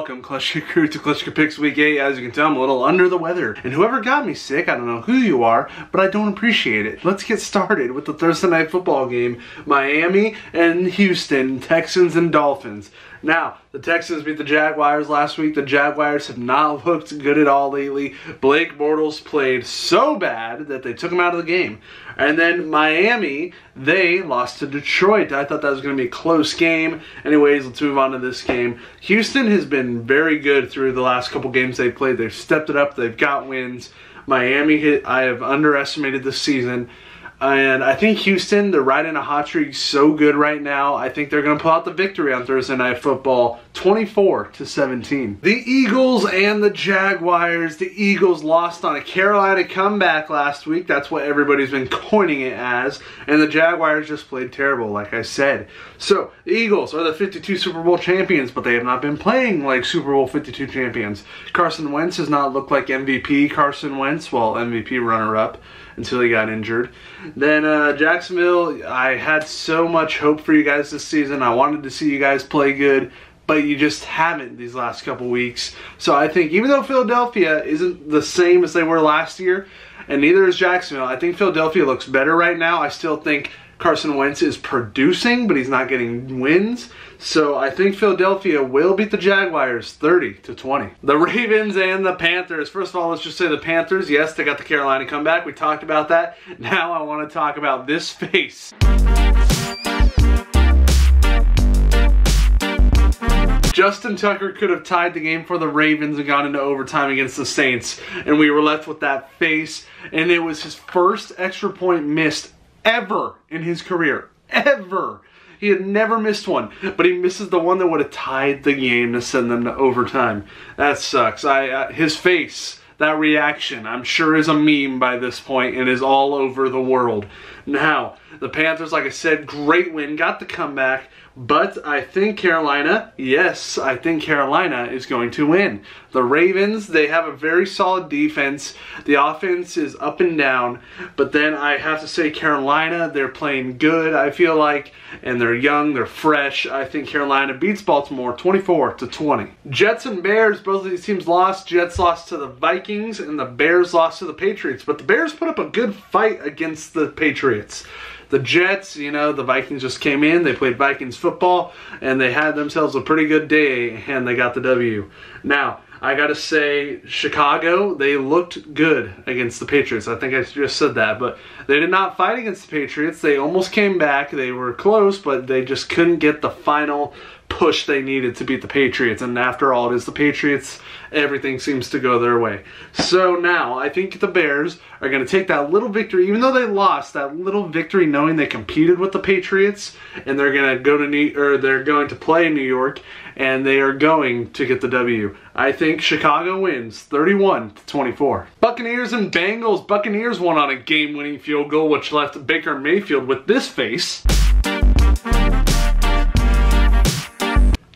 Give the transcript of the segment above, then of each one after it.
welcome Kleschka Crew to Kleschka Picks Week 8. As you can tell, I'm a little under the weather. And whoever got me sick, I don't know who you are, but I don't appreciate it. Let's get started with the Thursday night football game. Miami and Houston, Texans and Dolphins. Now, the Texans beat the Jaguars last week. The Jaguars have not looked good at all lately. Blake Bortles played so bad that they took him out of the game. And then Miami, they lost to Detroit. I thought that was going to be a close game. Anyways, let's move on to this game. Houston has been very good through the last couple games they've played. They've stepped it up. They've got wins. Miami, I have underestimated this season. And I think Houston, they're riding a hot streak so good right now. I think they're going to pull out the victory on Thursday Night Football, 24-17. The Eagles and the Jaguars. The Eagles lost on a Carolina comeback last week. That's what everybody's been coining it as. And the Jaguars just played terrible, like I said. So, the Eagles are the 52 Super Bowl champions, but they have not been playing like Super Bowl 52 champions. Carson Wentz has not looked like MVP Carson Wentz, well, MVP runner-up, until he got injured. Then Jacksonville, I had so much hope for you guys this season. I wanted to see you guys play good, but you just haven't these last couple weeks. So I think even though Philadelphia isn't the same as they were last year, and neither is Jacksonville, I think Philadelphia looks better right now. I still think Carson Wentz is producing, but he's not getting wins. So I think Philadelphia will beat the Jaguars 30-20. The Ravens and the Panthers. First of all, let's just say the Panthers, yes, they got the Carolina comeback. We talked about that. Now I want to talk about this face. Justin Tucker could have tied the game for the Ravens and gone into overtime against the Saints. And we were left with that face. And it was his first extra point missed ever in his career. Ever. He had never missed one, but he misses the one that would have tied the game to send them to overtime. That sucks. His face, that reaction, I'm sure is a meme by this point and is all over the world. Now, the Panthers, like I said, great win, got the comeback. But I think Carolina, yes, I think Carolina is going to win. The Ravens, they have a very solid defense. The offense is up and down. But then I have to say Carolina, they're playing good, I feel like. And they're young, they're fresh. I think Carolina beats Baltimore 24-20. Jets and Bears, both of these teams lost. Jets lost to the Vikings and the Bears lost to the Patriots. But the Bears put up a good fight against the Patriots. The Jets, you know, the Vikings just came in, they played Vikings football, and they had themselves a pretty good day, and they got the W. Now, I gotta say, Chicago, they looked good against the Patriots. I think I just said that, but they did not fight against the Patriots. They almost came back. They were close, but they just couldn't get the final push they needed to beat the Patriots. And after all, it is the Patriots. Everything seems to go their way. So now, I think the Bears are going to take that little victory, even though they lost, that little victory knowing they competed with the Patriots, and they're going to go to they're going to play in New York, and they are going to get the W. I think Chicago wins 31-24. Buccaneers and Bengals. Buccaneers won on a game-winning field goal, which left Baker Mayfield with this face.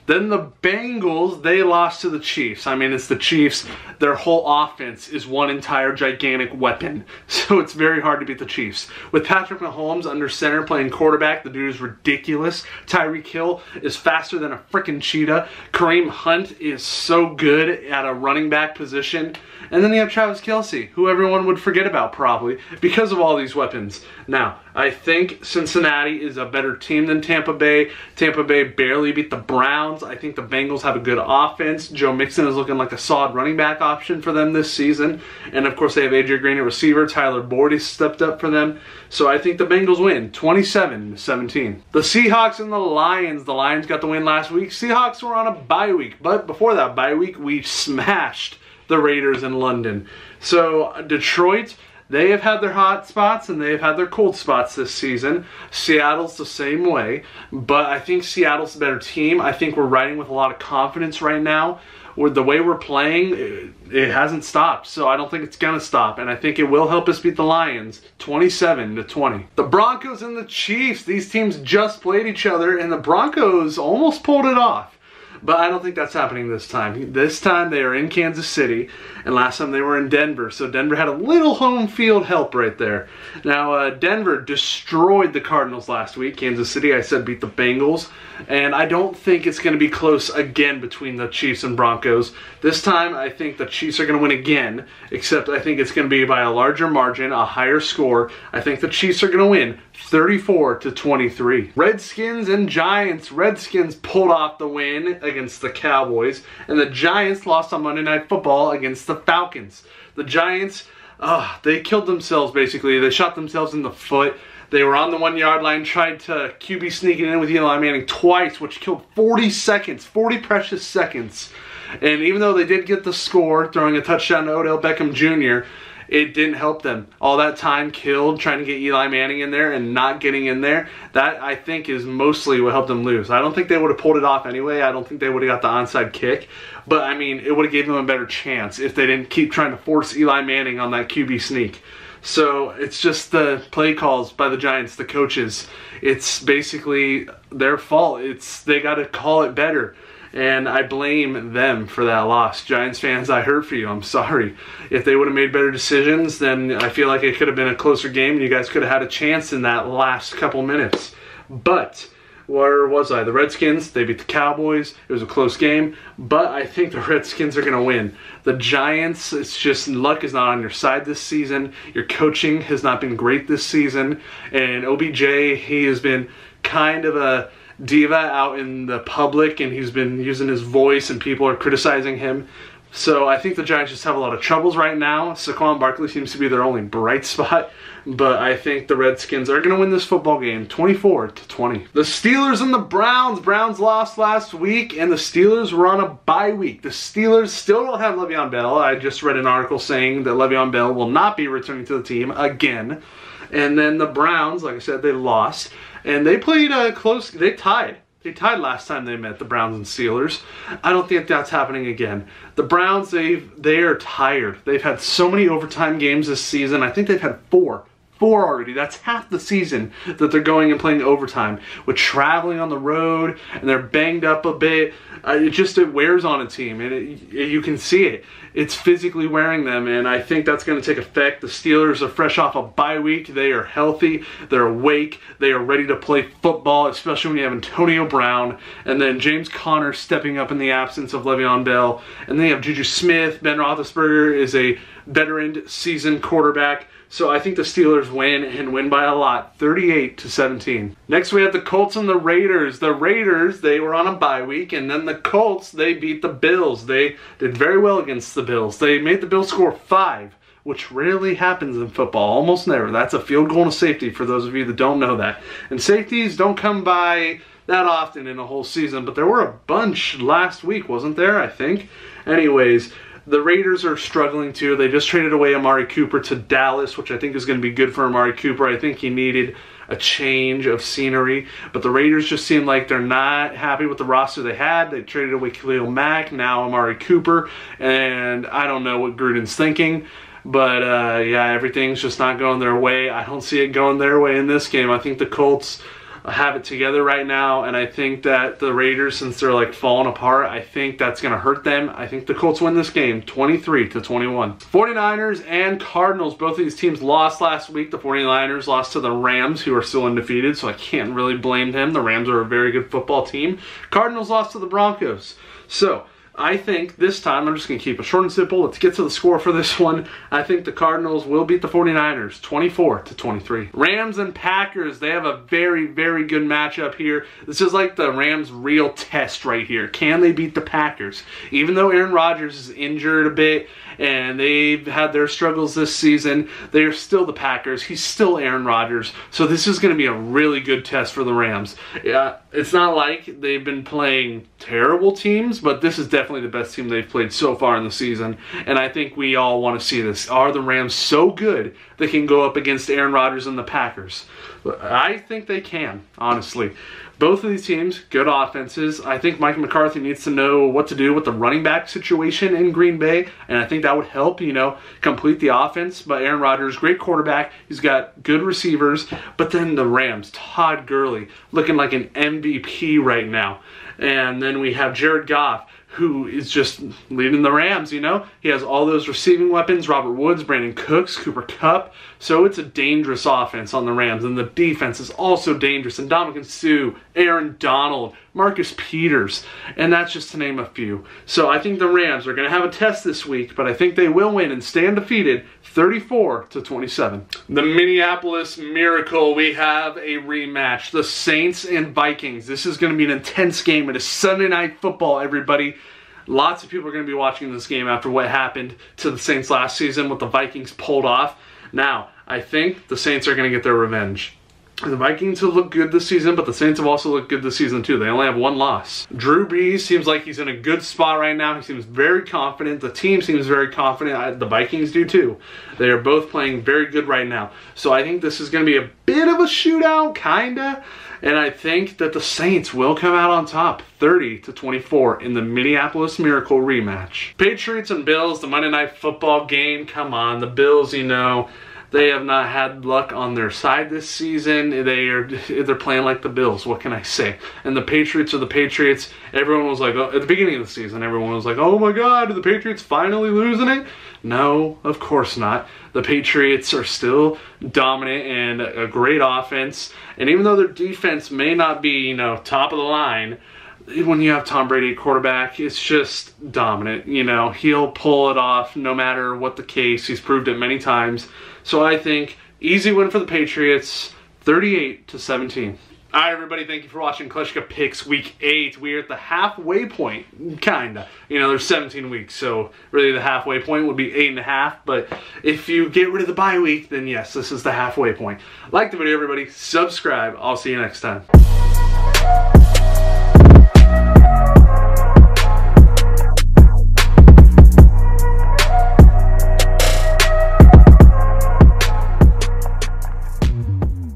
Then the Bengals, they lost to the Chiefs. I mean, it's the Chiefs. Their whole offense is one entire gigantic weapon. So it's very hard to beat the Chiefs. With Patrick Mahomes under center playing quarterback, the dude is ridiculous. Tyreek Hill is faster than a freaking cheetah. Kareem Hunt is so good at a running back position. And then you have Travis Kelce, who everyone would forget about probably because of all these weapons. Now, I think Cincinnati is a better team than Tampa Bay. Tampa Bay barely beat the Browns. I think the Bengals have a good offense. Joe Mixon is looking like a solid running back option for them this season. And of course they have AJ Green at receiver. Tyler Boyd has stepped up for them. So I think the Bengals win 27-17. The Seahawks and the Lions. The Lions got the win last week. Seahawks were on a bye week. But before that bye week, we smashed the Raiders in London. So Detroit, they have had their hot spots and they have had their cold spots this season. Seattle's the same way, but I think Seattle's a better team. I think we're riding with a lot of confidence right now. With the way we're playing, it hasn't stopped, so I don't think it's going to stop, and I think it will help us beat the Lions 27-20. The Broncos and the Chiefs, these teams just played each other, and the Broncos almost pulled it off. But I don't think that's happening this time. This time they are in Kansas City, and last time they were in Denver. So Denver had a little home field help right there. Now, Denver destroyed the Cardinals last week. Kansas City, I said, beat the Bengals. And I don't think it's going to be close again between the Chiefs and Broncos. This time, I think the Chiefs are going to win again, except I think it's going to be by a larger margin, a higher score. I think the Chiefs are going to win 34-23. Redskins and Giants. Redskins pulled off the win against the Cowboys, and the Giants lost on Monday Night Football against the Falcons. The Giants, they killed themselves, basically. They shot themselves in the foot. They were on the 1 yard line, tried to QB sneak it in with Eli Manning twice, which killed 40 seconds, 40 precious seconds. And even though they did get the score, throwing a touchdown to Odell Beckham Jr., it didn't help them. All that time killed trying to get Eli Manning in there and not getting in there, that I think is mostly what helped them lose. I don't think they would have pulled it off anyway. I don't think they would have got the onside kick. But, I mean, it would have given them a better chance if they didn't keep trying to force Eli Manning on that QB sneak. So it's just the play calls by the Giants, the coaches. It's basically their fault. They got to call it better. And I blame them for that loss. Giants fans, I hurt for you. I'm sorry. If they would have made better decisions, then I feel like it could have been a closer game and you guys could have had a chance in that last couple minutes. But where was I? The Redskins, they beat the Cowboys. It was a close game, but I think the Redskins are going to win. The Giants, it's just luck is not on your side this season. Your coaching has not been great this season. And OBJ, he has been kind of a diva out in the public, and he's been using his voice, and people are criticizing him. So I think the Giants just have a lot of troubles right now. Saquon Barkley seems to be their only bright spot. But I think the Redskins are going to win this football game 24-20. The Steelers and the Browns. Browns lost last week, and the Steelers were on a bye week. The Steelers still don't have Le'Veon Bell. I just read an article saying that Le'Veon Bell will not be returning to the team again. And then the Browns, like I said, they lost. And they played close. They tied. They tied last time they met, the Browns and Steelers. I don't think that's happening again. The Browns, they are tired. They've had so many overtime games this season. I think they've had four already. That's half the season that they're going and playing overtime with traveling on the road, and they're banged up a bit. It wears on a team, and you can see it. It's physically wearing them, and I think that's going to take effect. The Steelers are fresh off a bye week. They are healthy. They're awake. They are ready to play football, especially when you have Antonio Brown, and then James Conner stepping up in the absence of Le'Veon Bell. And then you have Juju Smith. Ben Roethlisberger is a veteran seasoned quarterback. So I think the Steelers win, and win by a lot, 38-17. Next we have the Colts and the Raiders. The Raiders, they were on a bye week, and then the Colts, they beat the Bills. They did very well against the Bills. They made the Bills score 5, which rarely happens in football, almost never. That's a field goal and a safety for those of you that don't know that. And safeties don't come by that often in a whole season, but there were a bunch last week, wasn't there, I think? Anyways, the Raiders are struggling too. They just traded away Amari Cooper to Dallas, which I think is going to be good for Amari Cooper. I think he needed a change of scenery. But the Raiders just seem like they're not happy with the roster they had. They traded away Khalil Mack, now Amari Cooper. And I don't know what Gruden's thinking. But, yeah, everything's just not going their way. I don't see it going their way in this game. I think the Colts have it together right now, and I think that the Raiders, since they're like falling apart, I think that's going to hurt them. I think the Colts win this game 23-21. 49ers and Cardinals, both of these teams lost last week. The 49ers lost to the Rams, who are still undefeated, so I can't really blame them. The Rams are a very good football team. Cardinals lost to the Broncos. So I think this time, I'm just going to keep it short and simple. Let's get to the score for this one. I think the Cardinals will beat the 49ers 24-23. Rams and Packers, they have a very, very good matchup here. This is like the Rams' real test right here. Can they beat the Packers? Even though Aaron Rodgers is injured a bit and they've had their struggles this season, they are still the Packers. He's still Aaron Rodgers. So this is going to be a really good test for the Rams. Yeah, it's not like they've been playing terrible teams, but this is definitely the best team they've played so far in the season, and I think we all want to see this. Are the Rams so good they can go up against Aaron Rodgers and the Packers? I think they can, honestly. Both of these teams, good offenses. I think Mike McCarthy needs to know what to do with the running back situation in Green Bay, and I think that would help, complete the offense. But Aaron Rodgers, great quarterback. He's got good receivers. But then the Rams, Todd Gurley, looking like an MVP right now. And then we have Jared Goff, who is just leading the Rams, He has all those receiving weapons, Robert Woods, Brandon Cooks, Cooper Kupp. So it's a dangerous offense on the Rams. And the defense is also dangerous. And Ndamukong Suh, Aaron Donald, Marcus Peters. And that's just to name a few. So I think the Rams are going to have a test this week, but I think they will win and stay undefeated 34-27. The Minneapolis Miracle, we have a rematch. The Saints and Vikings. This is going to be an intense game. It is Sunday Night Football, everybody. Lots of people are going to be watching this game after what happened to the Saints last season, what the Vikings pulled off. Now, I think the Saints are going to get their revenge. The Vikings have looked good this season, but the Saints have also looked good this season too. They only have one loss. Drew Brees seems like he's in a good spot right now. He seems very confident. The team seems very confident. The Vikings do too. They are both playing very good right now. So I think this is going to be a bit of a shootout, kinda. And I think that the Saints will come out on top 30-24 in the Minneapolis Miracle rematch. Patriots and Bills, the Monday Night Football game. Come on, the Bills, they have not had luck on their side this season. They're playing like the Bills. What can I say? And the Patriots are the Patriots. Everyone was like, at the beginning of the season, everyone was like, oh my God, are the Patriots finally losing it? No, of course not. The Patriots are still dominant and a great offense. And even though their defense may not be, top of the line, when you have Tom Brady at quarterback, it's just dominant. He'll pull it off no matter what the case. He's proved it many times. So I think easy win for the Patriots, 38-17. All right, everybody, thank you for watching Kleschka Picks Week 8. We are at the halfway point, kinda. There's 17 weeks, so really the halfway point would be 8.5. But if you get rid of the bye week, then yes, this is the halfway point. Like the video, everybody. Subscribe. I'll see you next time.